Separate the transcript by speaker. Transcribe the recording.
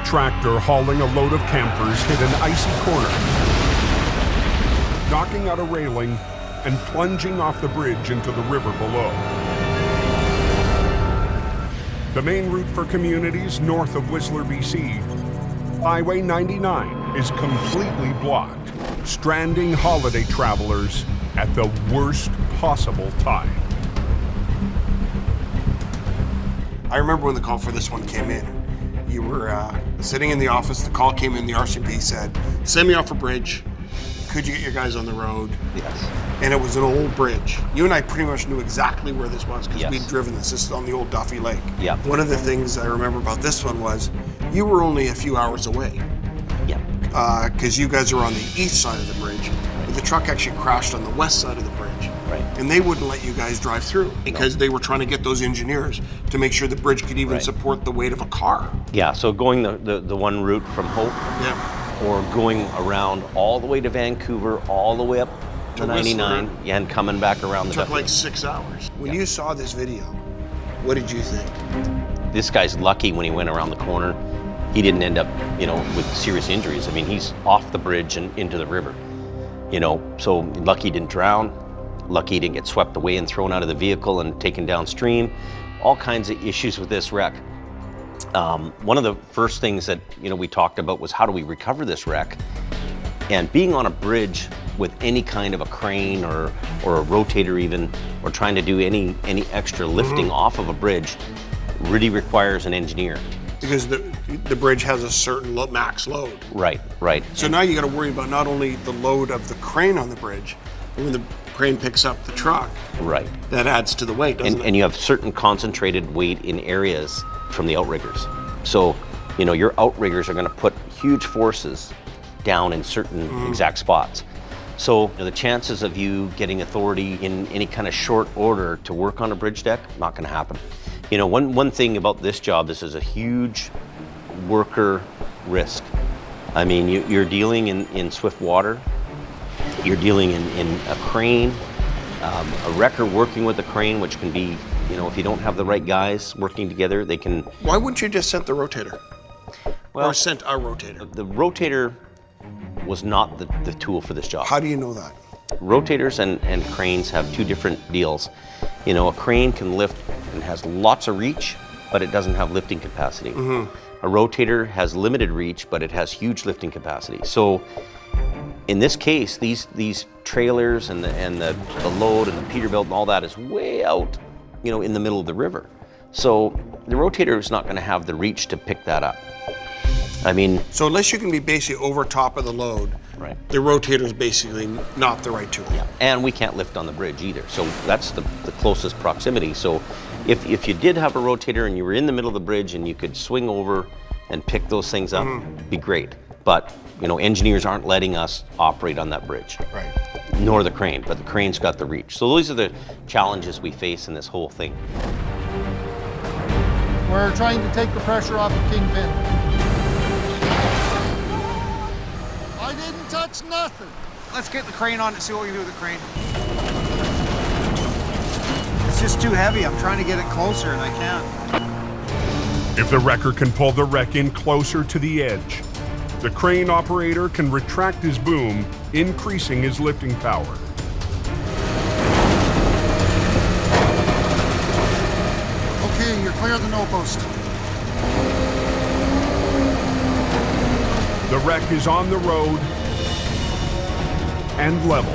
Speaker 1: tractor hauling a load of campers hit an icy corner, knocking out a railing and plunging off the bridge into the river below. The main route for communities north of Whistler, BC, Highway 99, is completely blocked, stranding holiday travelers at the worst possible time.
Speaker 2: I remember when the call for this one came in. You were sitting in the office, the call came in, the RCP said, send me off a bridge. Could you get your guys on the road?
Speaker 3: Yes.
Speaker 2: And it was an old bridge. You and I pretty much knew exactly where this was because
Speaker 3: Yes.
Speaker 2: we'd driven this. This is on the old Duffy Lake.
Speaker 3: Yeah.
Speaker 2: One of the things I remember about this one was you were only a few hours away.
Speaker 3: Yeah.
Speaker 2: Because you guys are on the east side of the bridge. But the truck actually crashed on the west side of the bridge.
Speaker 3: Right.
Speaker 2: And they wouldn't let you guys drive through because they were trying to get those engineers to make sure the bridge could even
Speaker 3: Right.
Speaker 2: support the weight of a car.
Speaker 3: Yeah, so going the one route from Hope
Speaker 2: Yeah.
Speaker 3: or going around all the way to Vancouver, all the way up to 99,
Speaker 2: Whistler.
Speaker 3: yeah, and coming back around the
Speaker 2: Took
Speaker 3: Duffy.
Speaker 2: like 6 hours. When
Speaker 3: Yeah.
Speaker 2: you saw this video, what did you think?
Speaker 3: This guy's lucky when he went around the corner. He didn't end up, with serious injuries. I mean, he's off the bridge and into the river, so lucky he didn't drown, lucky he didn't get swept away and thrown out of the vehicle and taken downstream. All kinds of issues with this wreck. One of the first things that, we talked about was how do we recover this wreck? And being on a bridge with any kind of a crane or a rotator even, or trying to do any extra lifting off of a bridge really requires an engineer.
Speaker 2: Because the bridge has a certain max load.
Speaker 3: Right.
Speaker 2: So now you got to worry about not only the load of the crane on the bridge, but when the crane picks up the truck,
Speaker 3: Right.
Speaker 2: that adds to the weight, doesn't it?
Speaker 3: And you have certain concentrated weight in areas from the outriggers. So, your outriggers are going to put huge forces down in certain exact spots. So the chances of you getting authority in any kind of short order to work on a bridge deck, not going to happen. One thing about this job, this is a huge worker risk. I mean, you're dealing in swift water, you're dealing in a crane, a wrecker working with a crane, which can be, if you don't have the right guys working together, they can...
Speaker 2: Why wouldn't you just sent the rotator?
Speaker 3: Well,
Speaker 2: Or sent a rotator?
Speaker 3: the rotator was not the tool for this job.
Speaker 2: How do you know that?
Speaker 3: Rotators and cranes have two different deals. A crane can lift and has lots of reach, but it doesn't have lifting capacity. A rotator has limited reach, but it has huge lifting capacity. So in this case, these trailers and the load and the Peterbilt and all that is way out, in the middle of the river. So the rotator is not going to have the reach to pick that up. I mean,
Speaker 2: So unless you can be basically over top of the load,
Speaker 3: right.
Speaker 2: the rotator is basically not the right tool.
Speaker 3: Yeah, and we can't lift on the bridge either. So that's the closest proximity. So if you did have a rotator and you were in the middle of the bridge and you could swing over and pick those things up, it'd be great. But, engineers aren't letting us operate on that bridge.
Speaker 2: Right.
Speaker 3: Nor the crane, but the crane's got the reach. So those are the challenges we face in this whole thing.
Speaker 4: We're trying to take the pressure off the kingpin. I didn't touch nothing.
Speaker 5: Let's get the crane on and see what we can do with the crane. It's just too heavy. I'm trying to get it closer and I can't.
Speaker 1: If the wrecker can pull the wreck in closer to the edge, the crane operator can retract his boom, increasing his lifting power.
Speaker 4: Okay, you're clear of the no post.
Speaker 1: The wreck is on the road and level.